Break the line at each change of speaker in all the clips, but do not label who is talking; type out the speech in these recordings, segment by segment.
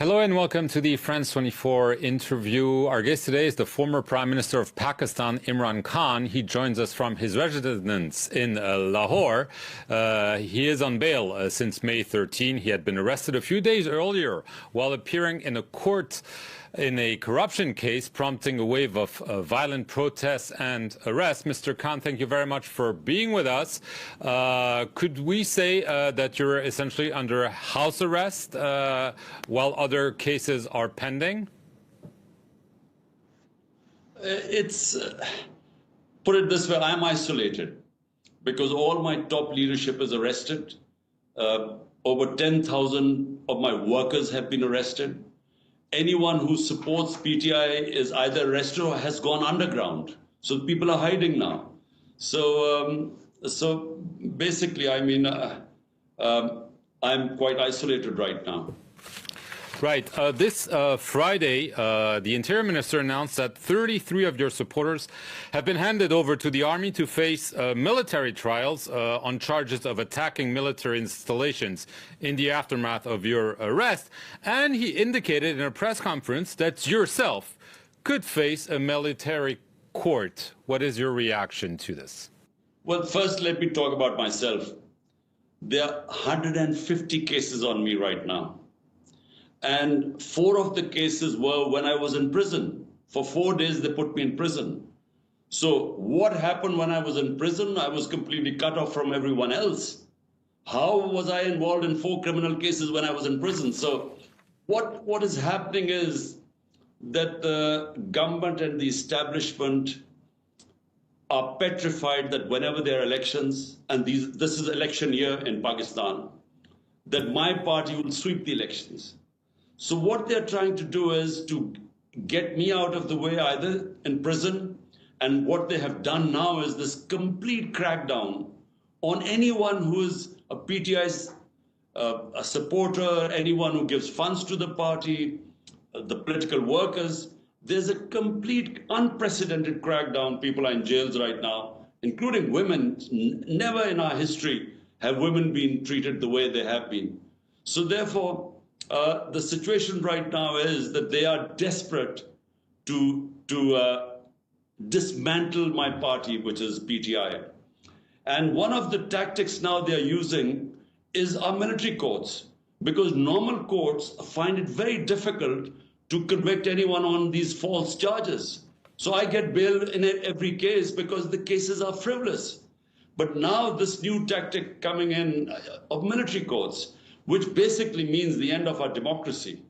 Hello and welcome to the France 24 interview. Our guest today is the former Prime Minister of Pakistan, Imran Khan. He joins us from his residence in Lahore. He is on bail since May 13. He had been arrested a few days earlier while appearing in a court in a corruption case, prompting a wave of violent protests and arrests. Mr. Khan, thank you very much for being with us. Could we say that you're essentially under house arrest while other cases are pending?
Put it this way, I'm isolated because all my top leadership is arrested. Over 10,000 of my workers have been arrested. Anyone who supports PTI is either arrested or has gone underground. So people are hiding now. So basically, I mean, I'm quite isolated right now.
Right. This Friday, the Interior Minister announced that 33 of your supporters have been handed over to the army to face military trials on charges of attacking military installations in the aftermath of your arrest. And he indicated in a press conference that yourself could face a military court. What is your reaction to this?
Well, first, let me talk about myself. There are 150 cases on me right now. And 4 of the cases were when I was in prison. For 4 days, they put me in prison. So what happened when I was in prison? I was completely cut off from everyone else. How was I involved in 4 criminal cases when I was in prison? So what is happening is that the government and the establishment are petrified that whenever there are elections, and this is election year in Pakistan, that my party will sweep the elections. So what they're trying to do is to get me out of the way, either in prison, and what they have done now is this complete crackdown on anyone who is a PTI a supporter, anyone who gives funds to the party, the political workers. There's a complete unprecedented crackdown. People are in jails right now, including women. Never in our history have women been treated the way they have been. So therefore, the situation right now is that they are desperate to dismantle my party, which is PTI. And one of the tactics now they are using is our military courts, because normal courts find it very difficult to convict anyone on these false charges. So I get bail in every case because the cases are frivolous. But now this new tactic coming in of military courts, which basically means the end of our democracy.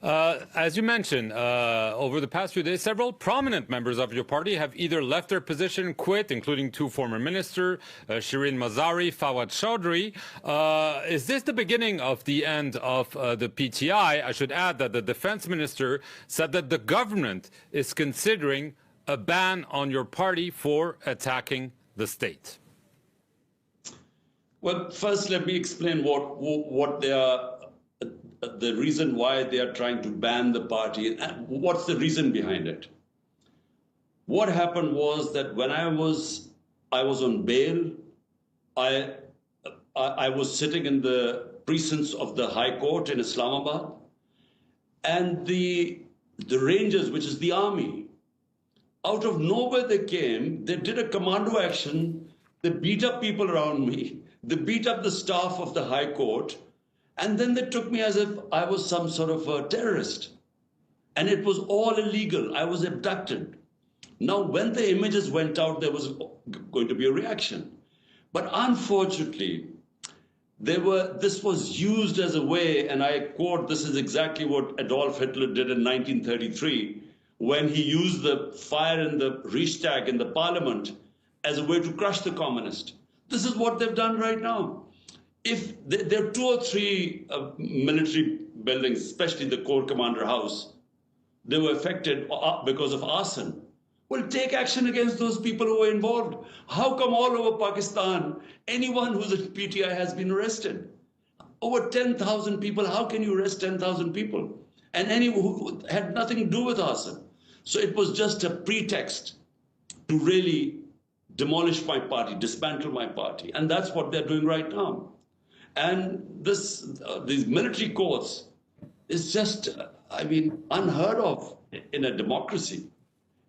As you mentioned, over the past few days, several prominent members of your party have either left their position, quit, including 2 former ministers, Shireen Mazari, Fawad Chaudhry. Is this the beginning of the end of the PTI? I should add that the defense minister said that the government is considering a ban on your party for attacking the state.
Well, first, let me explain what they are, the reason why they are trying to ban the party, and what's the reason behind it. What happened was that when I was on bail, I was sitting in the precincts of the High Court in Islamabad, and the Rangers, which is the army, out of nowhere they came, they did a commando action, they beat up people around me. They beat up the staff of the High Court, and then they took me as if I was some sort of a terrorist. And it was all illegal. I was abducted. Now, when the images went out, there was going to be a reaction. But unfortunately, this was used as a way, and I quote, this is exactly what Adolf Hitler did in 1933, when he used the fire in the Reichstag, in the parliament, as a way to crush the communists. This is what they've done right now. If there are 2 or 3 military buildings, especially the Corps Commander House, they were affected because of arson. Well, take action against those people who were involved. How come all over Pakistan, anyone who's a PTI has been arrested? Over 10,000 people, how can you arrest 10,000 people? And anyone who had nothing to do with arson. So it was just a pretext to really demolish my party, dismantle my party. And that's what they're doing right now. And these military courts is just, I mean, unheard of in a democracy.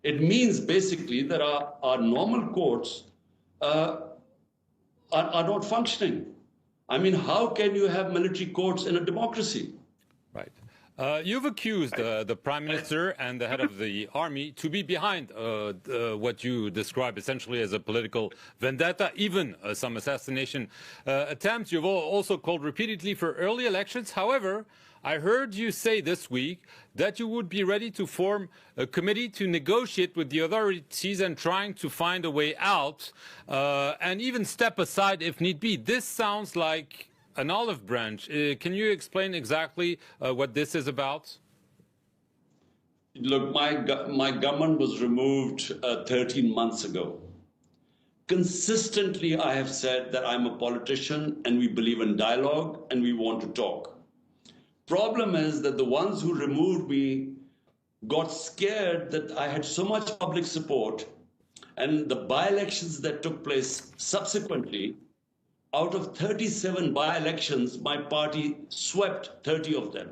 It means basically that our normal courts are not functioning. I mean, how can you have military courts in a democracy?
Right. You've accused the Prime Minister and the head of the army to be behind what you describe essentially as a political vendetta, even some assassination attempts. You've also called repeatedly for early elections. However, I heard you say this week that you would be ready to form a committee to negotiate with the authorities and trying to find a way out and even step aside if need be. This sounds like an olive branch. Can you explain exactly what this is about?
Look, my government was removed 13 months ago. Consistently, I have said that I'm a politician and we believe in dialogue and we want to talk. Problem is that the ones who removed me got scared that I had so much public support, and the by-elections that took place subsequently, out of 37 by-elections, my party swept 30 of them.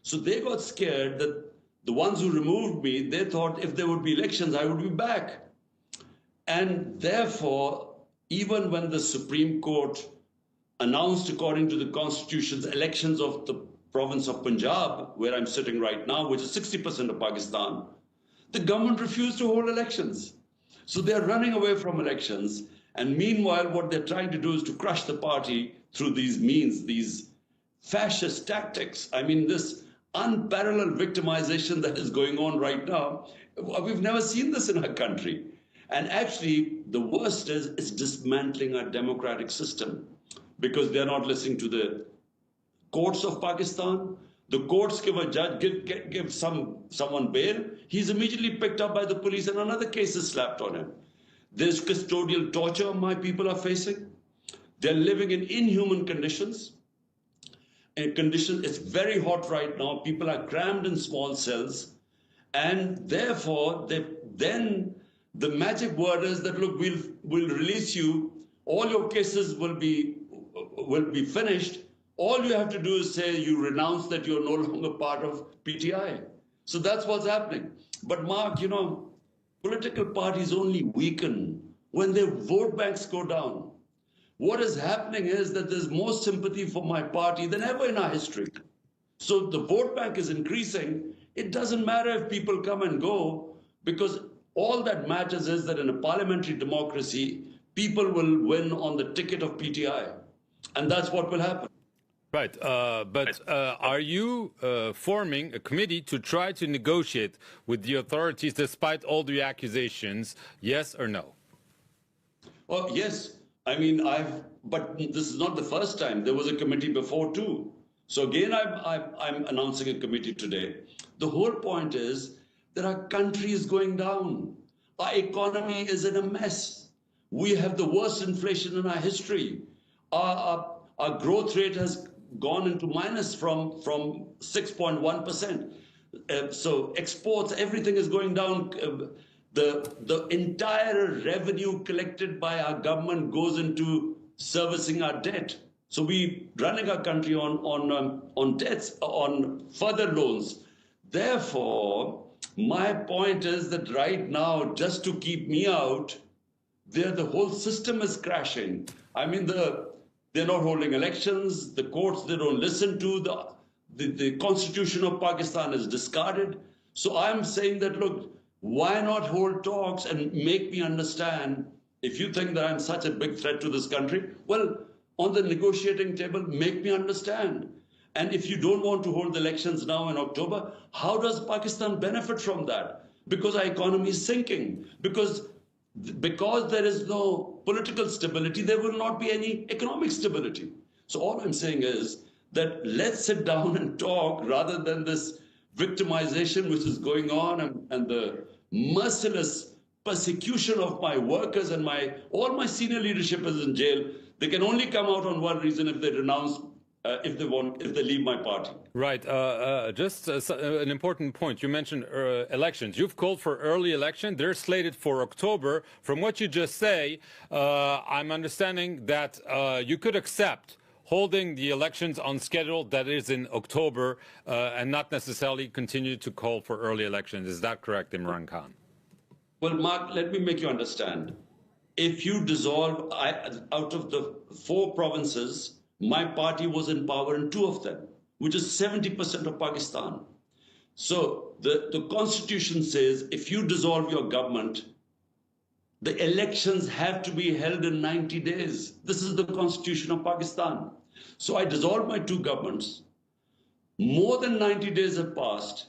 So they got scared that the ones who removed me, they thought if there would be elections, I would be back. And therefore, even when the Supreme Court announced, according to the Constitution's elections of the province of Punjab, where I'm sitting right now, which is 60% of Pakistan, the government refused to hold elections. So they're running away from elections. And meanwhile, what they're trying to do is to crush the party through these means, these fascist tactics. I mean, this unparalleled victimization that is going on right now, we've never seen this in our country. And actually, the worst is it's dismantling our democratic system because they're not listening to the courts of Pakistan. The courts give a judge, give someone bail. He's immediately picked up by the police and another case is slapped on him. There's custodial torture my people are facing. They're living in inhuman conditions. It's very hot right now. People are crammed in small cells. And therefore, then the magic word is that, look, we'll release you. All your cases will be finished. All you have to do is say you renounce that you're no longer part of PTI. So that's what's happening. But Mark, you know, political parties only weaken when their vote banks go down. What is happening is that there's more sympathy for my party than ever in our history. So the vote bank is increasing. It doesn't matter if people come and go, because all that matters is that in a parliamentary democracy, people will win on the ticket of PTI. And that's what will happen.
Right, but are you forming a committee to try to negotiate with the authorities despite all the accusations, yes or no?
Well, yes. I mean, but this is not the first time. There was a committee before too. So again, I'm announcing a committee today. The whole point is that our country is going down. Our economy is in a mess. We have the worst inflation in our history. Our growth rate has gone into minus from 6.1%. So exports, everything is going down. The entire revenue collected by our government goes into servicing our debt. So we running our country on debts, on further loans. Therefore, my point is that right now, just to keep me out, the whole system is crashing. I mean, they're not holding elections. The courts, they don't listen to. The Constitution of Pakistan is discarded. So I'm saying that, look, why not hold talks and make me understand? If you think that I'm such a big threat to this country, well, on the negotiating table, make me understand. And if you don't want to hold the elections now in October, how does Pakistan benefit from that? Because our economy is sinking. Because there is no political stability, there will not be any economic stability. So all I'm saying is that let's sit down and talk rather than this victimization which is going on and the merciless persecution of my workers and all my senior leadership is in jail. They can only come out on one reason: if they renounce, if they leave my party.
Right. Just an important point. You mentioned elections. You've called for early election. They're slated for October. From what you just say, I'm understanding that you could accept holding the elections on schedule, that is in October, and not necessarily continue to call for early elections. Is that correct, Imran Khan?
Well, Mark, let me make you understand. If you dissolve, out of the 4 provinces, my party was in power in 2 of them, which is 70% of Pakistan. So the constitution says if you dissolve your government, the elections have to be held in 90 days. This is the constitution of Pakistan. So I dissolved my 2 governments. More than 90 days have passed,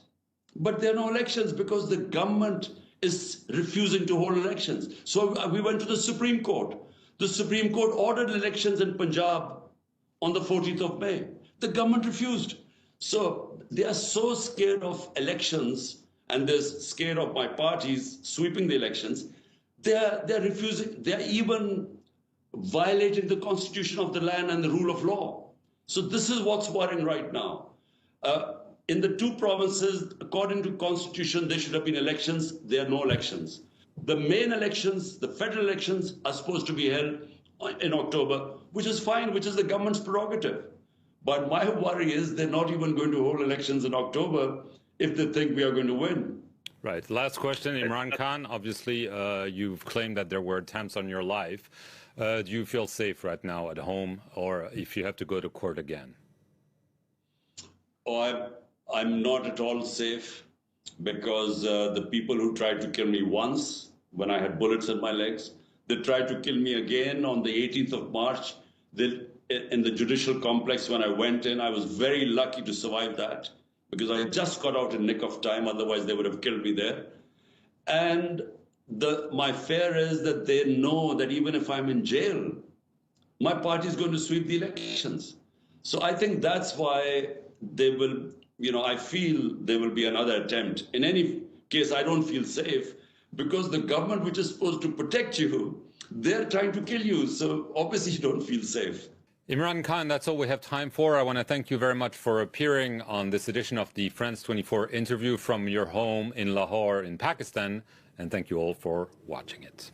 but there are no elections because the government is refusing to hold elections. So we went to the Supreme Court. The Supreme Court ordered elections in Punjab on the 14th of May. The government refused. So they are so scared of elections and they're scared of my parties sweeping the elections. They're refusing, they're even violating the constitution of the land and the rule of law. So this is what's worrying right now. In the 2 provinces, according to constitution, there should have been elections. There are no elections. The main elections, the federal elections, are supposed to be held in October, which is fine, which is the government's prerogative. But my worry is they're not even going to hold elections in October if they think we are going to win.
Right. Last question, Imran Khan. Obviously, you've claimed that there were attempts on your life. Do you feel safe right now at home, or if you have to go to court again?
Oh, I'm not at all safe because the people who tried to kill me once when I had bullets in my legs, they tried to kill me again on the 18th of March in the judicial complex when I went in. I was very lucky to survive that because I just got out in nick of time. Otherwise, they would have killed me there. And my fear is that they know that even if I'm in jail, my party is going to sweep the elections. So I think that's why they will, I feel there will be another attempt. In any case, I don't feel safe because the government, which is supposed to protect you, they're trying to kill you. So obviously you don't feel safe.
Imran Khan, that's all we have time for. I want to thank you very much for appearing on this edition of the France 24 interview from your home in Lahore in Pakistan. And thank you all for watching it.